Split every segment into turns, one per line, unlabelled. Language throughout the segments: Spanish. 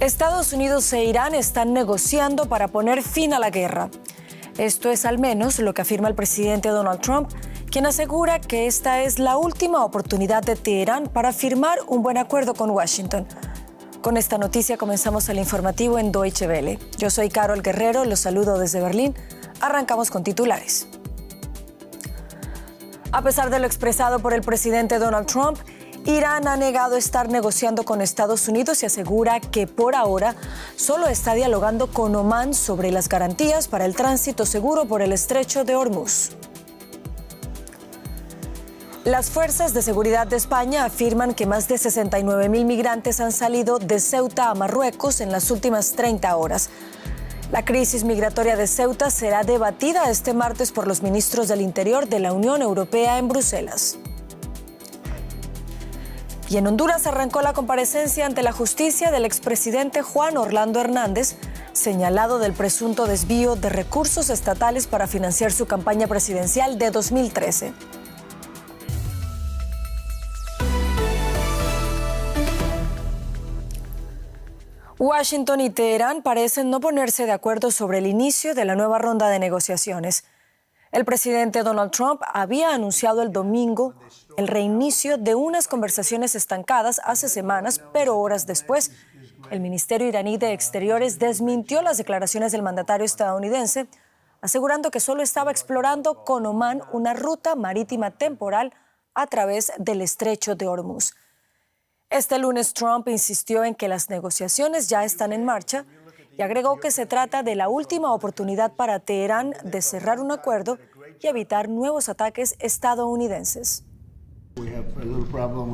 Estados Unidos e Irán están negociando para poner fin a la guerra. Esto es al menos lo que afirma el presidente Donald Trump, quien asegura que esta es la última oportunidad de Teherán para firmar un buen acuerdo con Washington. Con esta noticia comenzamos el informativo en Deutsche Welle. Yo soy Carol Guerrero, los saludo desde Berlín. Arrancamos con titulares. A pesar de lo expresado por el presidente Donald Trump, Irán ha negado estar negociando con Estados Unidos y asegura que por ahora solo está dialogando con Omán sobre las garantías para el tránsito seguro por el estrecho de Hormuz. Las fuerzas de seguridad de España afirman que más de 69,000 migrantes han salido de Ceuta a Marruecos en las últimas 30 horas. La crisis migratoria de Ceuta será debatida este martes por los ministros del Interior de la Unión Europea en Bruselas. Y en Honduras arrancó la comparecencia ante la justicia del expresidente Juan Orlando Hernández, señalado del presunto desvío de recursos estatales para financiar su campaña presidencial de 2013. Washington y Teherán parecen no ponerse de acuerdo sobre el inicio de la nueva ronda de negociaciones. El presidente Donald Trump había anunciado el domingo el reinicio de unas conversaciones estancadas hace semanas, pero horas después, el Ministerio iraní de Exteriores desmintió las declaraciones del mandatario estadounidense, asegurando que solo estaba explorando con Omán una ruta marítima temporal a través del estrecho de Hormuz. Este lunes Trump insistió en que las negociaciones ya están en marcha y agregó que se trata de la última oportunidad para Teherán de cerrar un acuerdo y evitar nuevos ataques estadounidenses.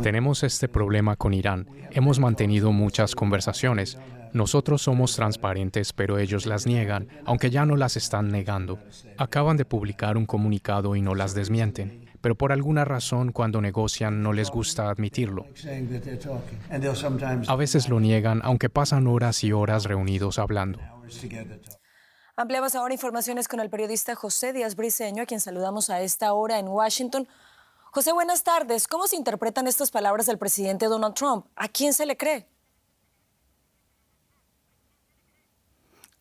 Tenemos este problema con Irán. Hemos mantenido muchas conversaciones. Nosotros somos transparentes, pero ellos las niegan, aunque ya no las están negando. Acaban de publicar un comunicado y no las desmienten. Pero por alguna razón, cuando negocian, no les gusta admitirlo. A veces lo niegan, aunque pasan horas y horas reunidos hablando.
Ampliamos ahora informaciones con el periodista José Díaz Briceño, a quien saludamos a esta hora en Washington. José, buenas tardes. ¿Cómo se interpretan estas palabras del presidente Donald Trump? ¿A quién se le cree?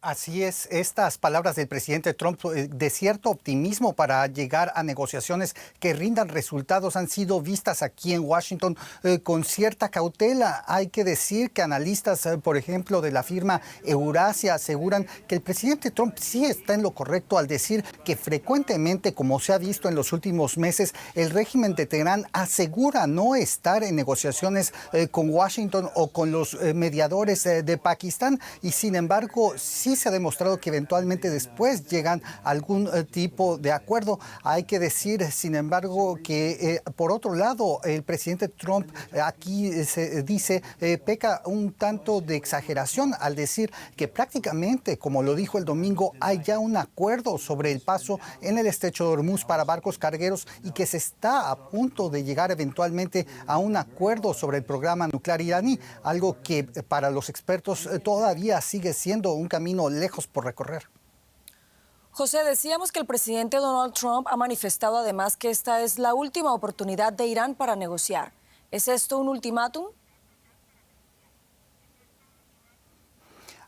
Así es, estas palabras del presidente Trump de cierto optimismo para llegar a negociaciones que rindan resultados han sido vistas aquí en Washington con cierta cautela. Hay que decir que analistas, por ejemplo, de la firma Eurasia aseguran que el presidente Trump sí está en lo correcto al decir que frecuentemente, como se ha visto en los últimos meses, el régimen de Teherán asegura no estar en negociaciones con Washington o con los mediadores de Pakistán y sin embargo sí se ha demostrado que eventualmente después llegan a algún tipo de acuerdo. Hay que decir, sin embargo, que por otro lado, el presidente Trump aquí se dice, peca un tanto de exageración al decir que prácticamente, como lo dijo el domingo, hay ya un acuerdo sobre el paso en el estrecho de Hormuz para barcos cargueros y que se está a punto de llegar eventualmente a un acuerdo sobre el programa nuclear iraní, algo que para los expertos todavía sigue siendo un camino lejos por recorrer.
José, decíamos que el presidente Donald Trump ha manifestado además que esta es la última oportunidad de Irán para negociar. ¿Es esto un ultimátum?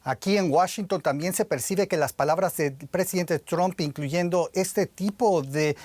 Aquí en Washington también se percibe que las palabras del presidente Trump, incluyendo este tipo de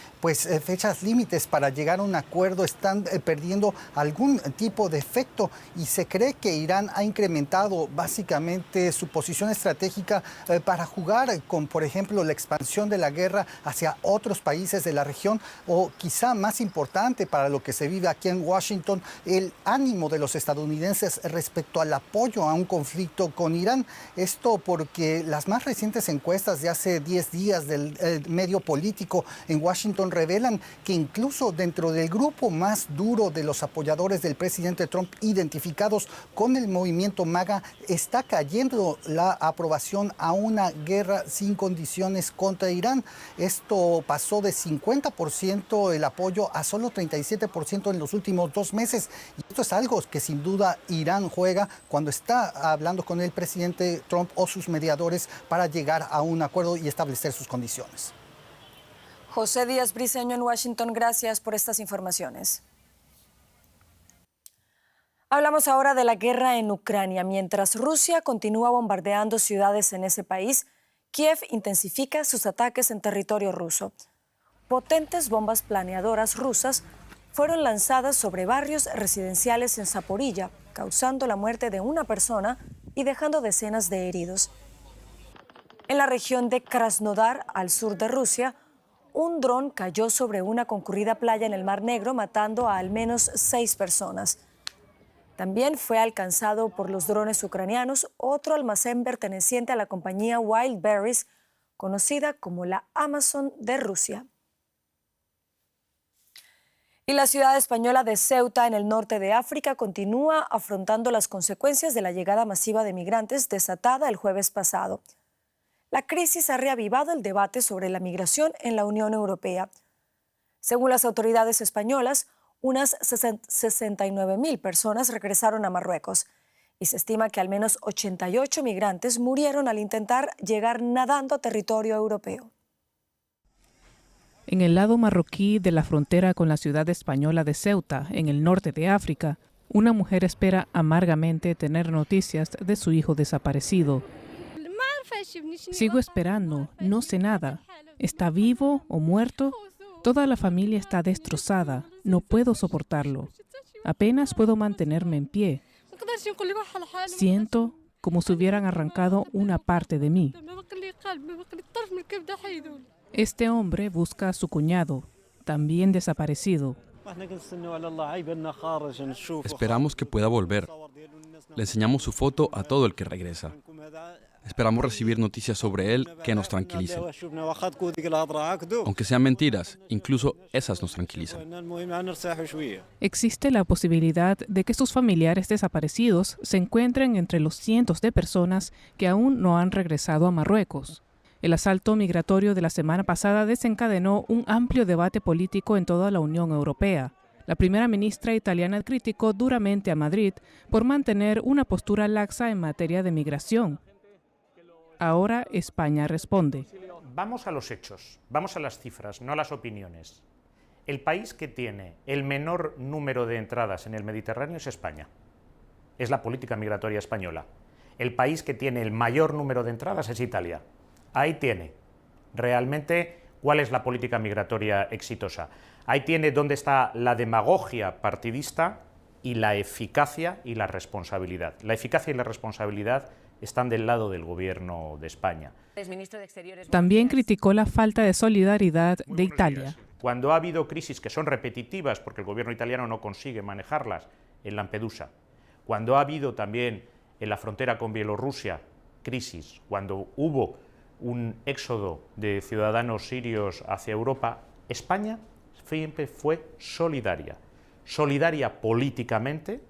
fechas límites para llegar a un acuerdo, están perdiendo algún tipo de efecto y se cree que Irán ha incrementado básicamente su posición estratégica para jugar con, por ejemplo, la expansión de la guerra hacia otros países de la región o quizá más importante para lo que se vive aquí en Washington, el ánimo de los estadounidenses respecto al apoyo a un conflicto con Irán. Esto porque las más recientes encuestas de hace 10 días del medio político en Washington revelan que incluso dentro del grupo más duro de los apoyadores del presidente Trump identificados con el movimiento MAGA está cayendo la aprobación a una guerra sin condiciones contra Irán. Esto pasó de 50% el apoyo a solo 37% en los últimos 2 meses. Y esto es algo que sin duda Irán juega cuando está hablando con el presidente Trump o sus mediadores para llegar a un acuerdo y establecer sus condiciones.
José Díaz Briceño en Washington, gracias por estas informaciones. Hablamos ahora de la guerra en Ucrania. Mientras Rusia continúa bombardeando ciudades en ese país, Kiev intensifica sus ataques en territorio ruso. Potentes bombas planeadoras rusas fueron lanzadas sobre barrios residenciales en Zaporilla, causando la muerte de una persona y dejando decenas de heridos. En la región de Krasnodar, al sur de Rusia, un dron cayó sobre una concurrida playa en el Mar Negro, matando a al menos 6 personas. También fue alcanzado por los drones ucranianos otro almacén perteneciente a la compañía Wildberries, conocida como la Amazon de Rusia. Y la ciudad española de Ceuta, en el norte de África, continúa afrontando las consecuencias de la llegada masiva de migrantes desatada el jueves pasado. La crisis ha reavivado el debate sobre la migración en la Unión Europea. Según las autoridades españolas, unas 69.000 personas regresaron a Marruecos y se estima que al menos 88 migrantes murieron al intentar llegar nadando a territorio europeo.
En el lado marroquí de la frontera con la ciudad española de Ceuta, en el norte de África, una mujer espera amargamente tener noticias de su hijo desaparecido. Sigo esperando, no sé nada. ¿Está vivo o muerto? Toda la familia está destrozada. No puedo soportarlo. Apenas puedo mantenerme en pie. Siento como si hubieran arrancado una parte de mí. Este hombre busca a su cuñado, también desaparecido.
Esperamos que pueda volver. Le enseñamos su foto a todo el que regresa. Esperamos recibir noticias sobre él que nos tranquilicen. Aunque sean mentiras, incluso esas nos tranquilizan.
Existe la posibilidad de que sus familiares desaparecidos se encuentren entre los cientos de personas que aún no han regresado a Marruecos. El asalto migratorio de la semana pasada desencadenó un amplio debate político en toda la Unión Europea. La primera ministra italiana criticó duramente a Madrid por mantener una postura laxa en materia de migración. Ahora España responde.
Vamos a los hechos, vamos a las cifras, no a las opiniones. El país que tiene el menor número de entradas en el Mediterráneo es España. Es la política migratoria española. El país que tiene el mayor número de entradas es Italia. Ahí tiene realmente cuál es la política migratoria exitosa. Ahí tiene dónde está la demagogia partidista y la eficacia y la responsabilidad. La eficacia y la responsabilidad están del lado del gobierno de España.
También criticó la falta de solidaridad de Italia.
Cuando ha habido crisis que son repetitivas porque el gobierno italiano no consigue manejarlas, en Lampedusa, cuando ha habido también en la frontera con Bielorrusia crisis, cuando hubo un éxodo de ciudadanos sirios hacia Europa, España siempre fue solidaria políticamente.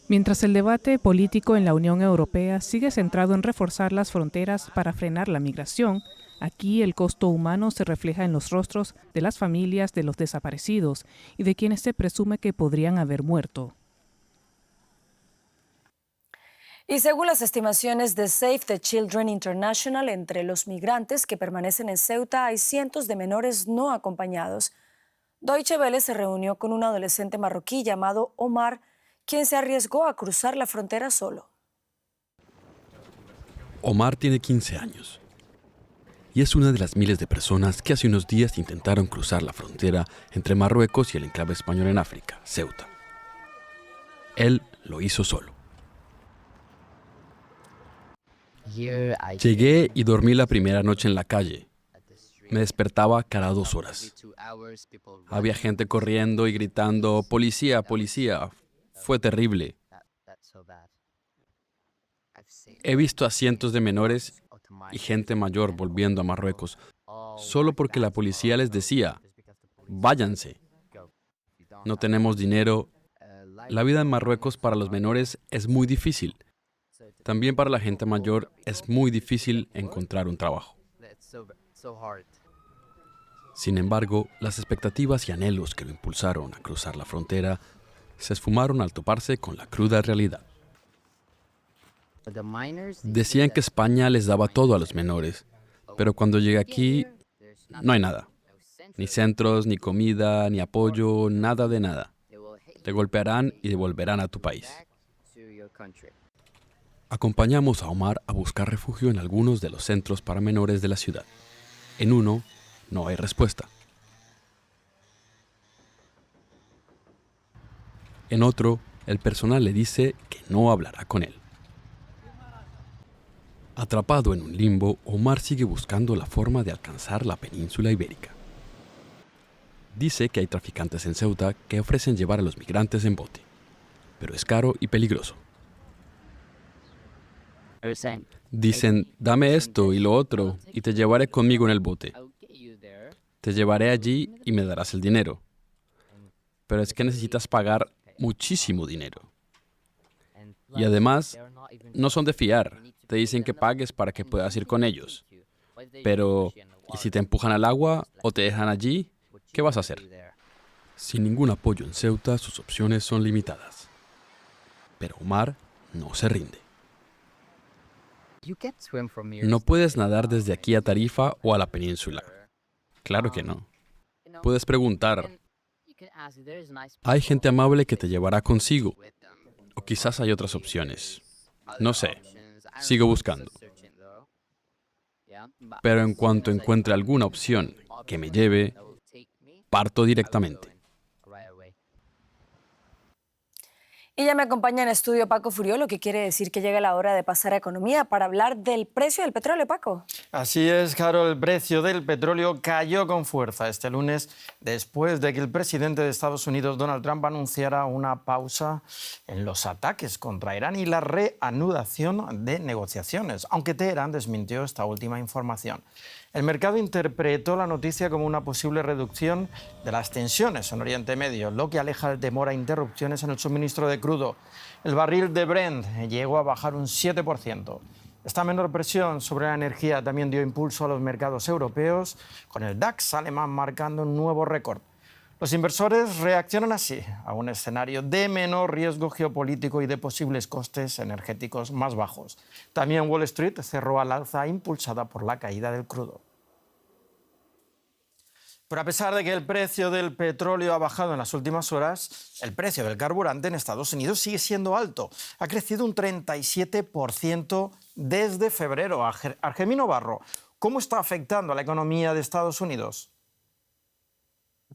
Mientras el debate político en la Unión Europea sigue centrado en reforzar las fronteras para frenar la migración, aquí el costo humano se refleja en los rostros de las familias de los desaparecidos y de quienes se presume que podrían haber muerto.
Y según las estimaciones de Save the Children International, entre los migrantes que permanecen en Ceuta hay cientos de menores no acompañados. Deutsche Welle se reunió con un adolescente marroquí llamado Omar, quien se arriesgó a cruzar la frontera solo.
Omar tiene 15 años y es una de las miles de personas que hace unos días intentaron cruzar la frontera entre Marruecos y el enclave español en África, Ceuta. Él lo hizo solo. Llegué y dormí la primera noche en la calle. Me despertaba cada 2 horas. Había gente corriendo y gritando, ¡policía, policía! Fue terrible. He visto a cientos de menores y gente mayor volviendo a Marruecos, solo porque la policía les decía, váyanse. No tenemos dinero. La vida en Marruecos para los menores es muy difícil. También para la gente mayor es muy difícil encontrar un trabajo. Sin embargo, las expectativas y anhelos que lo impulsaron a cruzar la frontera se esfumaron al toparse con la cruda realidad. Decían que España les daba todo a los menores, pero cuando llegué aquí, no hay nada. Ni centros, ni comida, ni apoyo, nada de nada. Te golpearán y devolverán a tu país. Acompañamos a Omar a buscar refugio en algunos de los centros para menores de la ciudad. En uno, no hay respuesta. En otro, el personal le dice que no hablará con él. Atrapado en un limbo, Omar sigue buscando la forma de alcanzar la península ibérica. Dice que hay traficantes en Ceuta que ofrecen llevar a los migrantes en bote, pero es caro y peligroso. Dicen, dame esto y lo otro y te llevaré conmigo en el bote. Te llevaré allí y me darás el dinero. Pero es que necesitas pagar muchísimo dinero. Y además, no son de fiar. Te dicen que pagues para que puedas ir con ellos. Pero, ¿y si te empujan al agua o te dejan allí? ¿Qué vas a hacer? Sin ningún apoyo en Ceuta, sus opciones son limitadas. Pero Omar no se rinde. No puedes nadar desde aquí a Tarifa o a la península. Claro que no. Puedes preguntar. Hay gente amable que te llevará consigo. O quizás hay otras opciones. No sé. Sigo buscando. Pero en cuanto encuentre alguna opción que me lleve, parto directamente.
Y ya me acompaña en estudio Paco Furió, lo que quiere decir que llega la hora de pasar a economía para hablar del precio del petróleo, Paco.
Así es, Carol, el precio del petróleo cayó con fuerza este lunes después de que el presidente de Estados Unidos, Donald Trump, anunciara una pausa en los ataques contra Irán y la reanudación de negociaciones, aunque Teherán desmintió esta última información. El mercado interpretó la noticia como una posible reducción de las tensiones en Oriente Medio, lo que aleja el temor a interrupciones en el suministro de crudo. El barril de Brent llegó a bajar un 7%. Esta menor presión sobre la energía también dio impulso a los mercados europeos, con el DAX alemán marcando un nuevo récord. Los inversores reaccionan así a un escenario de menor riesgo geopolítico y de posibles costes energéticos más bajos. También Wall Street cerró al alza impulsada por la caída del crudo. Pero a pesar de que el precio del petróleo ha bajado en las últimas horas, el precio del carburante en Estados Unidos sigue siendo alto. Ha crecido un 37% desde febrero. Argemino Barro, ¿cómo está afectando a la economía de Estados Unidos?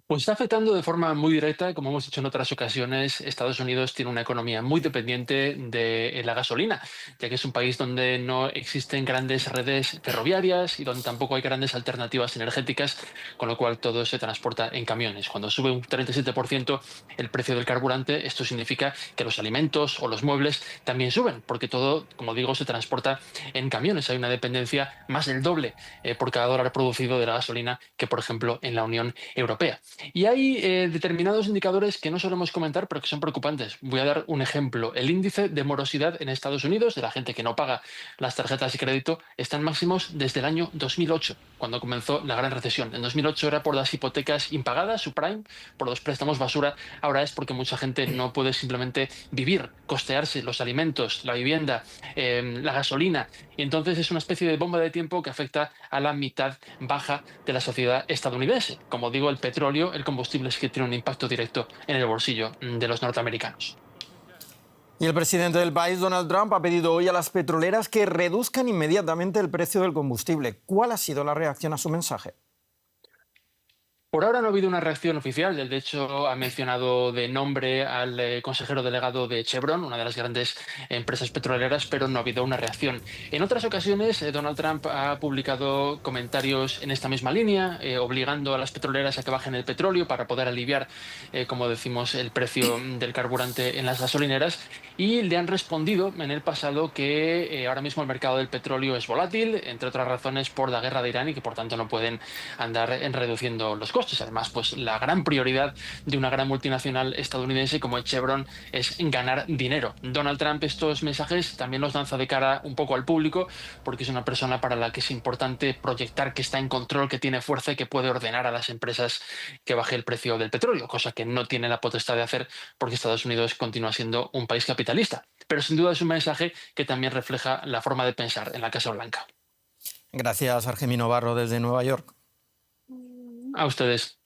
Pues está afectando de forma muy directa, como hemos dicho en otras ocasiones. Estados Unidos tiene una economía muy dependiente de la gasolina, ya que es un país donde no existen grandes redes ferroviarias y donde tampoco hay grandes alternativas energéticas, con lo cual todo se transporta en camiones. Cuando sube un 37% el precio del carburante, esto significa que los alimentos o los muebles también suben, porque todo, como digo, se transporta en camiones. Hay una dependencia más del doble por cada dólar producido de la gasolina que, por ejemplo, en la Unión Europea. Y hay determinados indicadores que no solemos comentar, pero que son preocupantes. Voy a dar un ejemplo. El índice de morosidad en Estados Unidos, de la gente que no paga las tarjetas de crédito, está en máximos desde el año 2008, cuando comenzó la gran recesión. En 2008 era por las hipotecas impagadas, subprime, por los préstamos basura. Ahora es porque mucha gente no puede simplemente vivir, costearse los alimentos, la vivienda, la gasolina. Y entonces es una especie de bomba de tiempo que afecta a la mitad baja de la sociedad estadounidense. Como digo, el petróleo, el combustible, es que tiene un impacto directo en el bolsillo de los norteamericanos.
Y el presidente del país, Donald Trump, ha pedido hoy a las petroleras que reduzcan inmediatamente el precio del combustible. ¿Cuál ha sido la reacción a su mensaje?
Por ahora no ha habido una reacción oficial. De hecho, ha mencionado de nombre al consejero delegado de Chevron, una de las grandes empresas petroleras, pero no ha habido una reacción. En otras ocasiones, Donald Trump ha publicado comentarios en esta misma línea, obligando a las petroleras a que bajen el petróleo para poder aliviar, como decimos, el precio del carburante en las gasolineras. Y le han respondido en el pasado que ahora mismo el mercado del petróleo es volátil, entre otras razones por la guerra de Irán, y que por tanto no pueden andar reduciendo los costes. Además, pues la gran prioridad de una gran multinacional estadounidense como es Chevron es ganar dinero. Donald Trump estos mensajes también los lanza de cara un poco al público, porque es una persona para la que es importante proyectar que está en control, que tiene fuerza y que puede ordenar a las empresas que baje el precio del petróleo, cosa que no tiene la potestad de hacer porque Estados Unidos continúa siendo un país capitalista. Pero sin duda es un mensaje que también refleja la forma de pensar en la Casa Blanca.
Gracias, Argemino Barro, desde Nueva York.
A ustedes.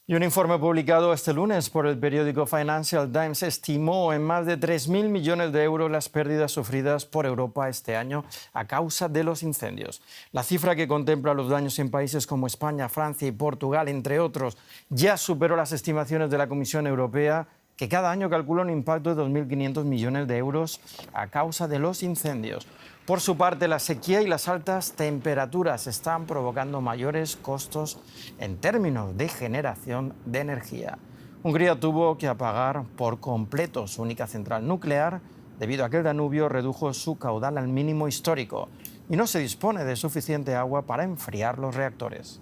Y un informe publicado este lunes por el periódico Financial Times estimó en más de 3.000 millones de euros las pérdidas sufridas por Europa este año a causa de los incendios. La cifra, que contempla los daños en países como España, Francia y Portugal, entre otros, ya superó las estimaciones de la Comisión Europea, que cada año calcula un impacto de 2.500 millones de euros a causa de los incendios. Por su parte, la sequía y las altas temperaturas están provocando mayores costos en términos de generación de energía. Hungría tuvo que apagar por completo su única central nuclear debido a que el Danubio redujo su caudal al mínimo histórico y no se dispone de suficiente agua para enfriar los reactores.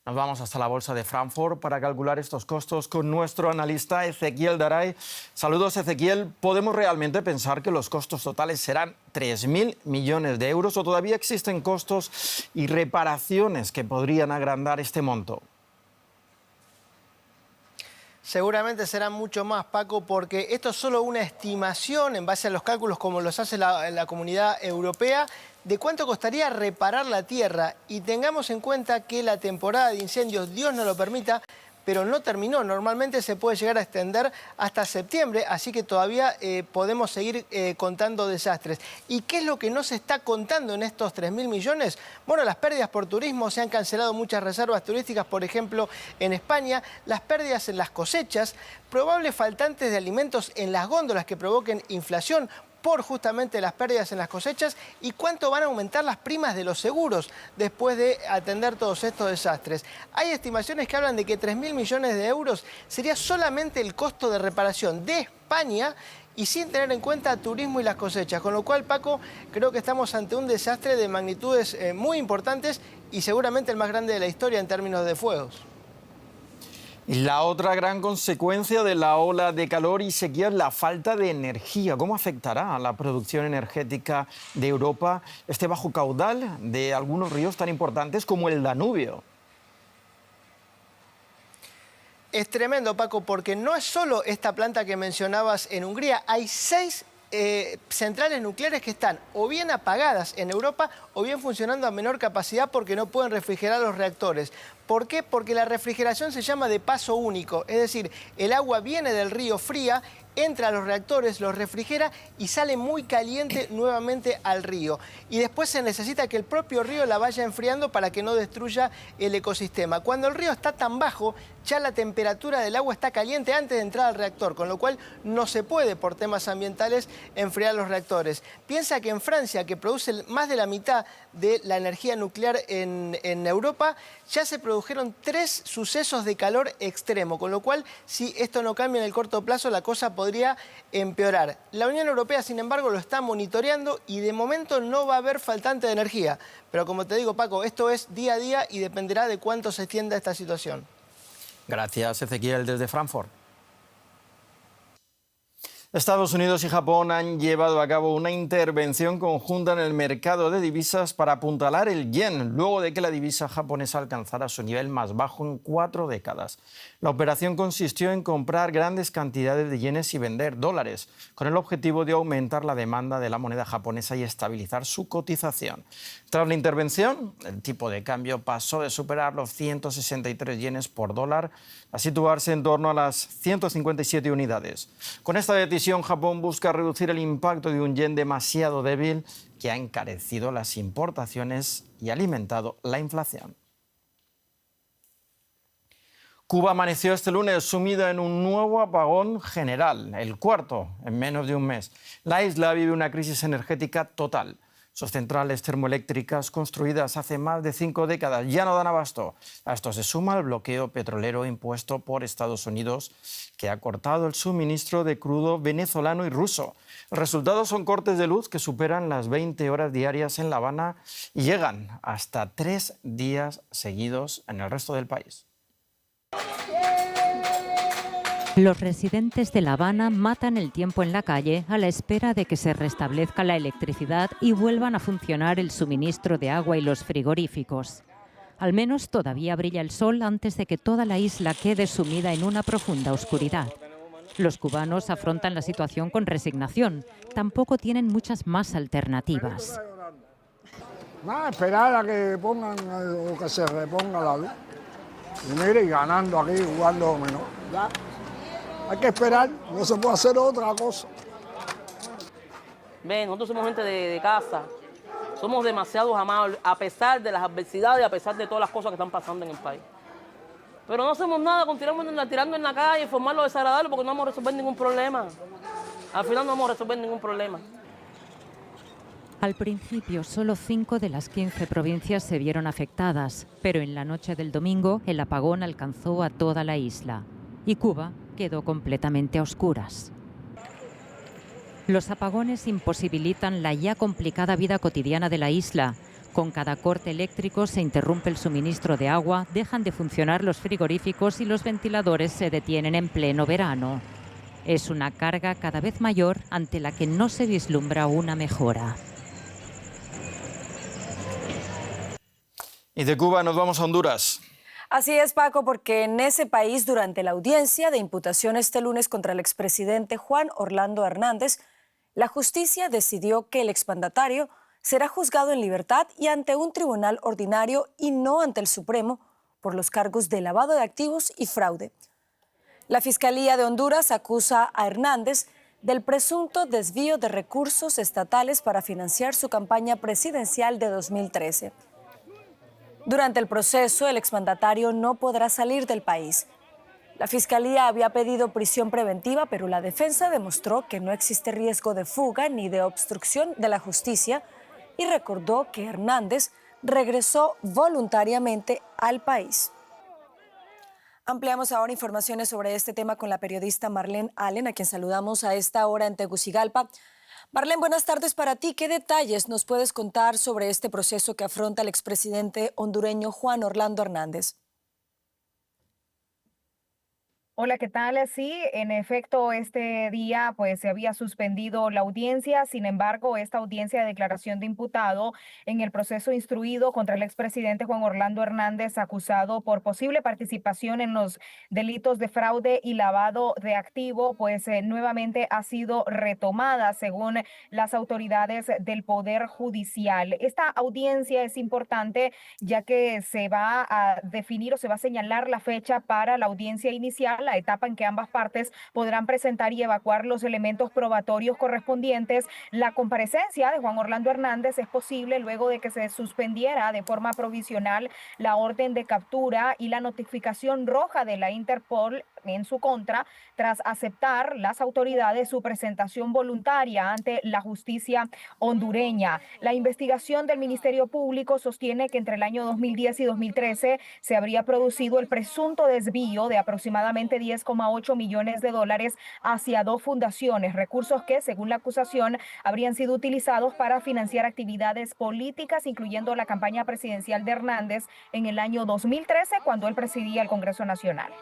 Nos vamos hasta la bolsa de Frankfurt para calcular estos costos con nuestro analista Ezequiel Daray. Saludos, Ezequiel. ¿Podemos realmente pensar que los costos totales serán 3.000 millones de euros o todavía existen costos y reparaciones que podrían agrandar este monto?
Seguramente será mucho más, Paco, porque esto es solo una estimación en base a los cálculos como los hace la Comunidad Europea de cuánto costaría reparar la Tierra. Y tengamos en cuenta que la temporada de incendios, Dios no lo permita, pero no terminó. Normalmente se puede llegar a extender hasta septiembre, así que todavía podemos seguir contando desastres. ¿Y qué es lo que no se está contando en estos 3.000 millones? Bueno, las pérdidas por turismo, se han cancelado muchas reservas turísticas, por ejemplo, en España, las pérdidas en las cosechas, probables faltantes de alimentos en las góndolas que provoquen inflación por justamente las pérdidas en las cosechas, y cuánto van a aumentar las primas de los seguros después de atender todos estos desastres. Hay estimaciones que hablan de que 3.000 millones de euros sería solamente el costo de reparación de España y sin tener en cuenta turismo y las cosechas. Con lo cual, Paco, creo que estamos ante un desastre de magnitudes muy importantes y seguramente el más grande de la historia en términos de fuegos.
Y la otra gran consecuencia de la ola de calor y sequía es la falta de energía. ¿Cómo afectará a la producción energética de Europa este bajo caudal de algunos ríos tan importantes como el Danubio?
Es tremendo, Paco, porque no es solo esta planta que mencionabas en Hungría. Hay 6 centrales nucleares que están o bien apagadas en Europa o bien funcionando a menor capacidad porque no pueden refrigerar los reactores. ¿Por qué? Porque la refrigeración se llama de paso único, es decir, el agua viene del río fría, entra a los reactores, los refrigera y sale muy caliente nuevamente al río. Y después se necesita que el propio río la vaya enfriando para que no destruya el ecosistema. Cuando el río está tan bajo, ya la temperatura del agua está caliente antes de entrar al reactor, con lo cual no se puede, por temas ambientales, enfriar los reactores. Piensa que en Francia, que produce más de la mitad de la energía nuclear en Europa, ya se produjeron 3 sucesos de calor extremo, con lo cual, si esto no cambia en el corto plazo, la cosa podría empeorar. La Unión Europea, sin embargo, lo está monitoreando y de momento no va a haber faltante de energía. Pero como te digo, Paco, esto es día a día y dependerá de cuánto se extienda esta situación.
Gracias, Ezequiel, desde Frankfurt. Estados Unidos y Japón han llevado a cabo una intervención conjunta en el mercado de divisas para apuntalar el yen, luego de que la divisa japonesa alcanzara su nivel más bajo en 4 décadas. La operación consistió en comprar grandes cantidades de yenes y vender dólares, con el objetivo de aumentar la demanda de la moneda japonesa y estabilizar su cotización. Tras la intervención, el tipo de cambio pasó de superar los 163 yenes por dólar a situarse en torno a las 157 unidades. Con esta decisión, Japón busca reducir el impacto de un yen demasiado débil que ha encarecido las importaciones y alimentado la inflación. Cuba amaneció este lunes sumida en un nuevo apagón general, el cuarto en menos de un mes. La isla vive una crisis energética total. Sus centrales termoeléctricas construidas hace más de 5 décadas ya no dan abasto. A esto se suma el bloqueo petrolero impuesto por Estados Unidos, que ha cortado el suministro de crudo venezolano y ruso. El resultado son cortes de luz que superan las 20 horas diarias en La Habana y llegan hasta 3 días seguidos en el resto del país.
Los residentes de La Habana matan el tiempo en la calle a la espera de que se restablezca la electricidad y vuelvan a funcionar el suministro de agua y los frigoríficos. Al menos todavía brilla el sol antes de que toda la isla quede sumida en una profunda oscuridad. Los cubanos afrontan la situación con resignación. Tampoco tienen muchas más alternativas.
Nada, esperar a que pongan o que se reponga la luz. Y mire, ganando aquí, jugando dominó. Ya. Hay que esperar, no se puede hacer otra cosa.
Ven, nosotros somos gente de casa. Somos demasiado amables, a pesar de las adversidades, a pesar de todas las cosas que están pasando en el país. Pero no hacemos nada con tirando en la calle, formar lo desagradable, porque no vamos a resolver ningún problema. Al final no vamos a resolver ningún problema.
Al principio, solo 5 de las 15 provincias se vieron afectadas, pero en la noche del domingo el apagón alcanzó a toda la isla y Cuba quedó completamente a oscuras. Los apagones imposibilitan la ya complicada vida cotidiana de la isla. Con cada corte eléctrico se interrumpe el suministro de agua, dejan de funcionar los frigoríficos y los ventiladores se detienen en pleno verano. Es una carga cada vez mayor ante la que no se vislumbra una mejora.
Y de Cuba nos vamos a Honduras.
Así es, Paco, porque en ese país, durante la audiencia de imputación este lunes contra el expresidente Juan Orlando Hernández, la justicia decidió que el exmandatario será juzgado en libertad y ante un tribunal ordinario y no ante el Supremo por los cargos de lavado de activos y fraude. La Fiscalía de Honduras acusa a Hernández del presunto desvío de recursos estatales para financiar su campaña presidencial de 2013. Durante el proceso, el exmandatario no podrá salir del país. La Fiscalía había pedido prisión preventiva, pero la defensa demostró que no existe riesgo de fuga ni de obstrucción de la justicia y recordó que Hernández regresó voluntariamente al país. Ampliamos ahora informaciones sobre este tema con la periodista Marlene Allen, a quien saludamos a esta hora en Tegucigalpa. Marlene, buenas tardes para ti. ¿Qué detalles nos puedes contar sobre este proceso que afronta el expresidente hondureño Juan Orlando Hernández?
Hola, ¿qué tal? Sí, en efecto, este día pues se había suspendido la audiencia. Sin embargo, esta audiencia de declaración de imputado en el proceso instruido contra el expresidente Juan Orlando Hernández, acusado por posible participación en los delitos de fraude y lavado de activo, pues nuevamente ha sido retomada según las autoridades del Poder Judicial. Esta audiencia es importante ya que se va a definir o se va a señalar la fecha para la audiencia inicial, la etapa en que ambas partes podrán presentar y evacuar los elementos probatorios correspondientes. La comparecencia de Juan Orlando Hernández es posible luego de que se suspendiera de forma provisional la orden de captura y la notificación roja de la Interpol en su contra, tras aceptar las autoridades su presentación voluntaria ante la justicia hondureña. La investigación del Ministerio Público sostiene que entre el año 2010 y 2013 se habría producido el presunto desvío de aproximadamente 10,8 millones de dólares hacia 2 fundaciones, recursos que, según la acusación, habrían sido utilizados para financiar actividades políticas, incluyendo la campaña presidencial de Hernández en el año 2013, cuando él presidía el Congreso Nacional.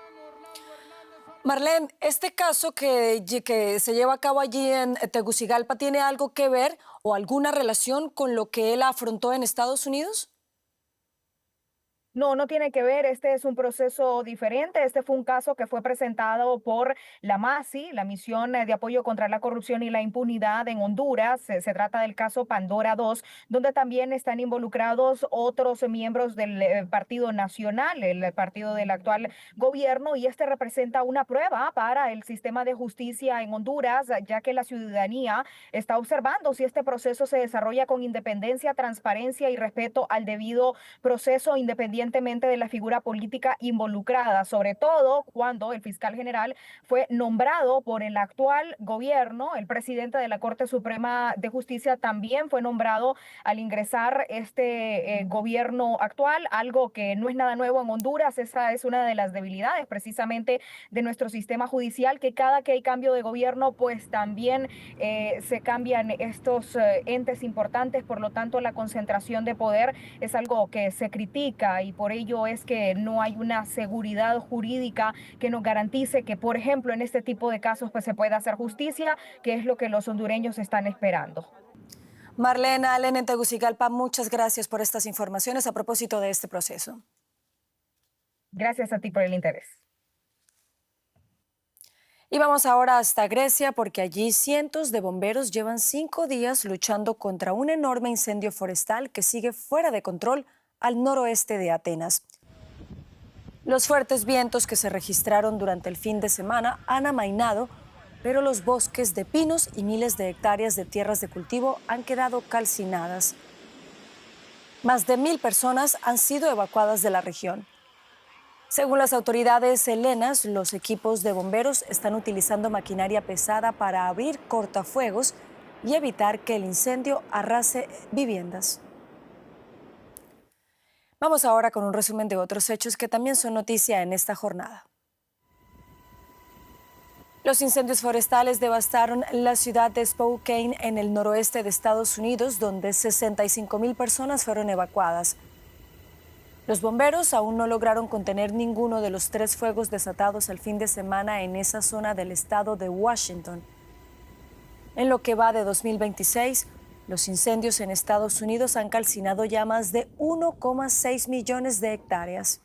Marlene, ¿este caso que se lleva a cabo allí en Tegucigalpa tiene algo que ver o alguna relación con lo que él afrontó en Estados Unidos?
No, no tiene que ver. Este es un proceso diferente. Este fue un caso que fue presentado por la MASI, la Misión de Apoyo contra la Corrupción y la Impunidad en Honduras. Se trata del caso Pandora 2, donde también están involucrados otros miembros del Partido Nacional, el partido del actual gobierno, y este representa una prueba para el sistema de justicia en Honduras, ya que la ciudadanía está observando si este proceso se desarrolla con independencia, transparencia y respeto al debido proceso, independientemente de la figura política involucrada, sobre todo cuando el fiscal general fue nombrado por el actual gobierno. El presidente de la Corte Suprema de Justicia también fue nombrado al ingresar este gobierno actual, algo que no es nada nuevo en Honduras. Esa es una de las debilidades precisamente de nuestro sistema judicial, que cada que hay cambio de gobierno, pues también se cambian estos entes importantes. Por lo tanto, la concentración de poder es algo que se critica y por ello es que no hay una seguridad jurídica que nos garantice que, por ejemplo, en este tipo de casos pues se pueda hacer justicia, que es lo que los hondureños están esperando.
Marlene Allen en Tegucigalpa, muchas gracias por estas informaciones a propósito de este proceso.
Gracias a ti por el interés.
Y vamos ahora hasta Grecia, porque allí cientos de bomberos llevan 5 días luchando contra un enorme incendio forestal que sigue fuera de control al noroeste de Atenas. Los fuertes vientos que se registraron durante el fin de semana han amainado, pero los bosques de pinos y miles de hectáreas de tierras de cultivo han quedado calcinadas. Más de 1.000 personas han sido evacuadas de la región. Según las autoridades helenas, los equipos de bomberos están utilizando maquinaria pesada para abrir cortafuegos y evitar que el incendio arrase viviendas. Vamos ahora con un resumen de otros hechos que también son noticia en esta jornada. Los incendios forestales devastaron la ciudad de Spokane en el noroeste de Estados Unidos, donde 65,000 personas fueron evacuadas. Los bomberos aún no lograron contener ninguno de los 3 fuegos desatados el fin de semana en esa zona del estado de Washington. En lo que va de 2026, los incendios en Estados Unidos han calcinado ya más de 1,6 millones de hectáreas.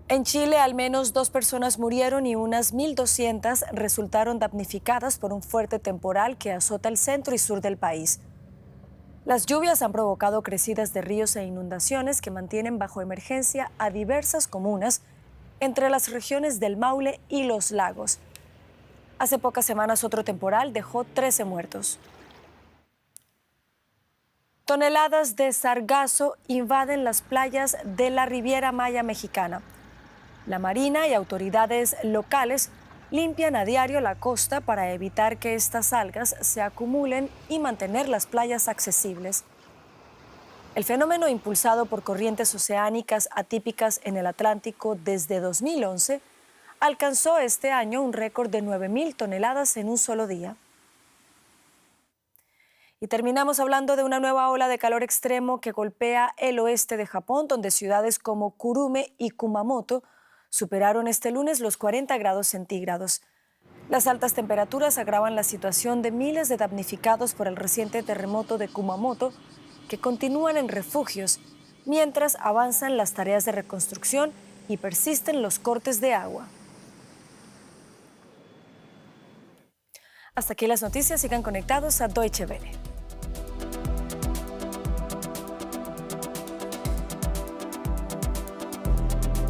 En Chile, al menos 2 personas murieron y unas 1.200 resultaron damnificadas por un fuerte temporal que azota el centro y sur del país. Las lluvias han provocado crecidas de ríos e inundaciones que mantienen bajo emergencia a diversas comunas entre las regiones del Maule y los Lagos. Hace pocas semanas otro temporal dejó 13 muertos. Toneladas de sargazo invaden las playas de la Riviera Maya mexicana. La Marina y autoridades locales limpian a diario la costa para evitar que estas algas se acumulen y mantener las playas accesibles. El fenómeno, impulsado por corrientes oceánicas atípicas en el Atlántico desde 2011, alcanzó este año un récord de 9,000 toneladas en un solo día. Y terminamos hablando de una nueva ola de calor extremo que golpea el oeste de Japón, donde ciudades como Kurume y Kumamoto superaron este lunes los 40 grados centígrados. Las altas temperaturas agravan la situación de miles de damnificados por el reciente terremoto de Kumamoto, que continúan en refugios, mientras avanzan las tareas de reconstrucción y persisten los cortes de agua. Hasta aquí las noticias, sigan conectados a Deutsche Welle.